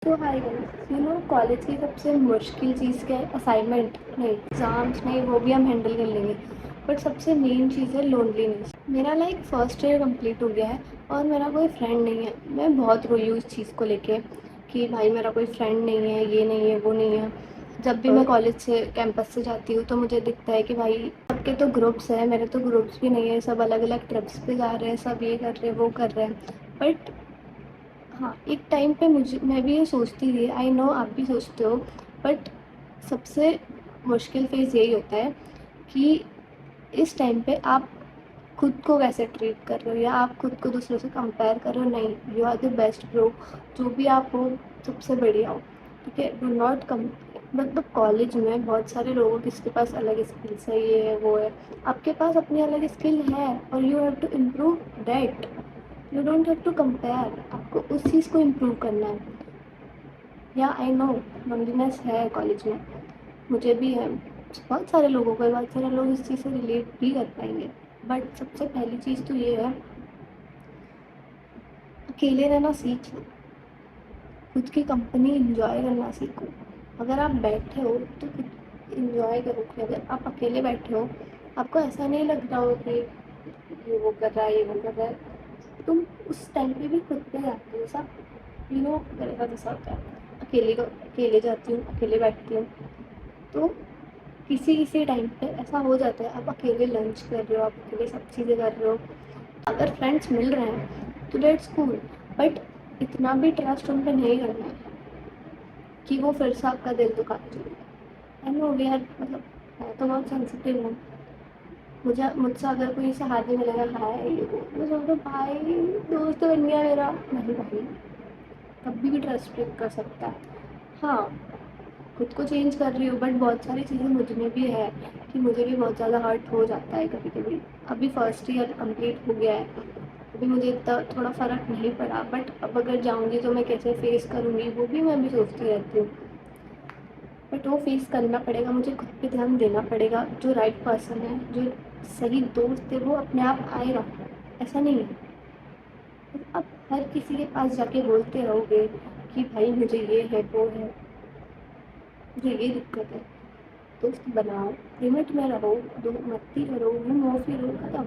तो hi guys, college की सबसे मुश्किल चीज़ क्या है? असाइनमेंट नहीं, एग्ज़ाम्स नहीं, वो भी हम हैंडल कर लेंगे। बट सबसे मेन चीज़ है लोनलीनेस। मेरा फर्स्ट ईयर कंप्लीट हो गया है और मेरा कोई फ्रेंड नहीं है। मैं बहुत रोई हूँ इस चीज़ को लेके कि भाई मेरा कोई फ्रेंड नहीं है, ये नहीं है, वो नहीं है। जब भी मैं कॉलेज से कैंपस से जाती हूँ तो मुझे दिखता है कि भाई सबके तो ग्रुप्स हैं, मेरे तो ग्रुप्स भी नहीं है। सब अलग अलग ट्रिप्स पे जा रहे हैं, सब ये कर रहे हैं, वो कर रहे हैं। बट हाँ, एक टाइम पे मैं भी ये सोचती थी, आई नो आप भी सोचते हो। बट सबसे मुश्किल फेज़ यही होता है कि इस टाइम पे आप खुद को वैसे ट्रीट कर रहे हो या आप खुद को दूसरों से कंपेयर कर रहे हो। नहीं, you are the best bro, जो भी आप हो सबसे बढ़िया हो। ठीक है, डू नॉट कम। मतलब कॉलेज में बहुत सारे लोगों किसके पास अलग स्किल्स है, ये है वो है। आपके पास अपनी अलग स्किल है और you have to improve that. You don't have to compare, आपको उस चीज़ को इम्प्रूव करना है। या आई नो लोनलीनेस है कॉलेज में, मुझे भी है, बहुत सारे लोगों को है, बहुत सारे लोग इस चीज़ से रिलेट भी कर पाएंगे। बट सबसे पहली चीज़ तो ये है, अकेले रहना सीख लो, खुद की कंपनी इंजॉय करना सीखो। अगर आप बैठे हो तो खुद इंजॉय करो। कि अगर आप अकेले बैठे हो, आपको ऐसा नहीं लग रहा हो कि ये वो कर रहा है, ये वो कर रहा है, तुम उस टाइम पे भी खुद पे जाते हो। सब मेरे साथ ऐसा होता है, अकेले जाती हूँ, अकेले बैठती हूँ। तो किसी किसी टाइम पे ऐसा हो जाता है, आप अकेले लंच कर रहे हो, आप अकेले सब चीज़ें कर रहे हो। अगर फ्रेंड्स मिल रहे हैं तो दैट्स कूल। बट इतना भी ट्रस्ट उन पे नहीं करना है कि वो फिर से आपका दिल दुखा दें। आई नो वी आर, मतलब मैं तो बहुत सेंसिटिव हूँ। मुझसे अगर कोई ऐसे हाथ में मिलेगा, हाय ये वो, मैं सोचता हूँ भाई दोस्त बन गया मेरा। नहीं भाई, कभी भी ट्रस्ट ब्रेक कर सकता है। हाँ, खुद को चेंज कर रही हूँ, बट बहुत सारी चीज़ें मुझ में भी है कि मुझे भी बहुत ज़्यादा हर्ट हो जाता है कभी कभी। अभी फर्स्ट ईयर कंप्लीट हो गया है, अभी मुझे इतना थोड़ा फ़र्क नहीं पड़ा। बट अब अगर जाऊँगी तो मैं कैसे फेस करूँगी, वो भी मैं अभी सोचती रहती हूँ। बट वो फेस करना पड़ेगा, मुझे खुद पे ध्यान देना पड़ेगा। जो राइट पर्सन है, जो सही दोस्त है, वो अपने आप आएगा। ऐसा नहीं है अब हर किसी के पास जाके बोलते रहोगे कि भाई मुझे ये है, वो है, मुझे ये दिक्कत है। दोस्त बनाओ, लिमिट में रहो, दो मस्ती करो, घूमो फिरो, खत्म।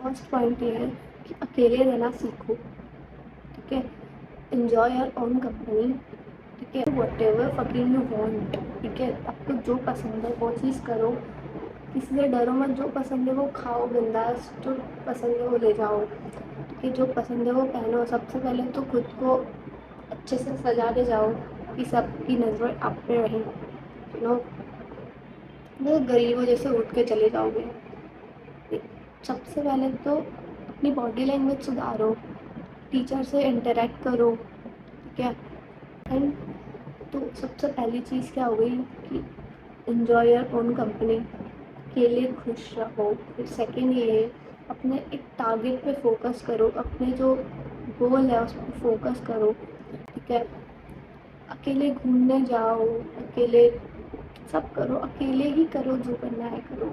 फर्स्ट पॉइंट ये है कि अकेले रहना सीखो। ठीक है, एन्जॉय योर ओन कंपनी। ठीक है, what ever fucking you want. ठीक है, आपको जो पसंद है वो चीज़ करो, किसी से डरो मत। जो पसंद है वो खाओ बिंदास, जो पसंद है वो ले जाओ। ठीक है, जो पसंद है वो पहनो। सबसे पहले तो खुद को अच्छे से सजा के जाओ कि सबकी नज़र आप पे रहे। नो, वो गरीबों जैसे उठ के चले जाओगे। सबसे पहले तो अपनी बॉडी लैंग्वेज सुधारो, टीचर से इंटरेक्ट करो। ठीक है, एंड तो सबसे पहली चीज़ क्या हो गई कि इन्जॉय योर ओन कंपनी, अकेले खुश रहो। फिर सेकेंड ये है, अपने एक टारगेट पे फोकस करो, अपने जो गोल है उस पर फोकस करो। ठीक है, अकेले घूमने जाओ, अकेले सब करो, अकेले ही करो, जो करना है करो।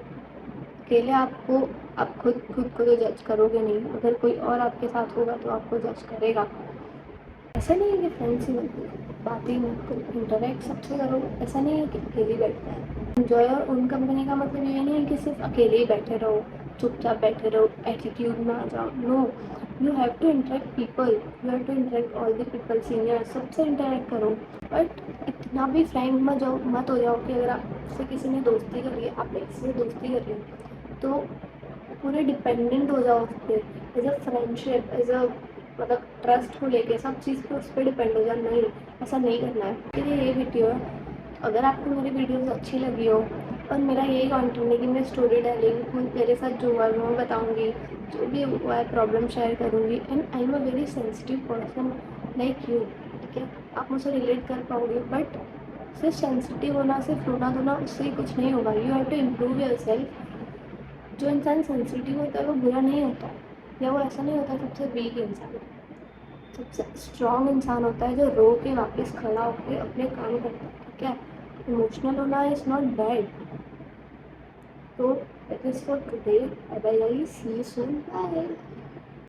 अकेले आप खुद खुद को तो जज करोगे नहीं, अगर कोई और आपके साथ होगा तो आपको जज करेगा। ऐसा नहीं है कि फ्रेंड्स ही बनते, बातें ही मत करो, इंटरेक्ट सबसे करो। ऐसा नहीं है कि अकेले ही बैठना है। एन्जॉय और उन कंपनी का मतलब ये नहीं है कि सिर्फ अकेले ही बैठे रहो, चुपचाप बैठे रहो, एटीट्यूड में आ जाओ। No, you have to interact people, you have to interact all the people, senior, सबसे इंटरेक्ट करो। बट इतना भी फ्रैंक मत हो जाओ कि अगर आपसे किसी ने दोस्ती कर ली, आप किसी से दोस्ती कर ली तो पूरे डिपेंडेंट हो जाओ उस पर। As a friendship, as a मतलब ट्रस्ट को लेके सब चीज़ पे उस पर डिपेंड हो जाए। नहीं, ऐसा नहीं करना है। फिर ये वीडियो है, अगर आपको मेरी वीडियोस अच्छी लगी हो और मेरा यही कंटेंट है कि मैं स्टोरी टेलिंग, मेरे साथ जो हुआ है वो मैं बताऊँगी, जो भी हुआ है प्रॉब्लम शेयर करूँगी। And I am a very sensitive person like you. ठीक है, आप मुझसे रिलेट कर पाओगे। बट सिर्फ सेंसिटिव होना, सिर्फ रोना धोना, उससे ही कुछ नहीं होगा। You have to improve yourself. जो इंसान सेंसिटिव होता है वो बुरा नहीं होता, या वो ऐसा नहीं होता सबसे वीक इंसान। सबसे स्ट्रॉन्ग इंसान होता है जो रो के वापस खड़ा होकर अपने काम करता है। ठीक है, इमोशनल होना इज़ नॉट बैड। तो that is for today. Bye bye, see you soon, bye.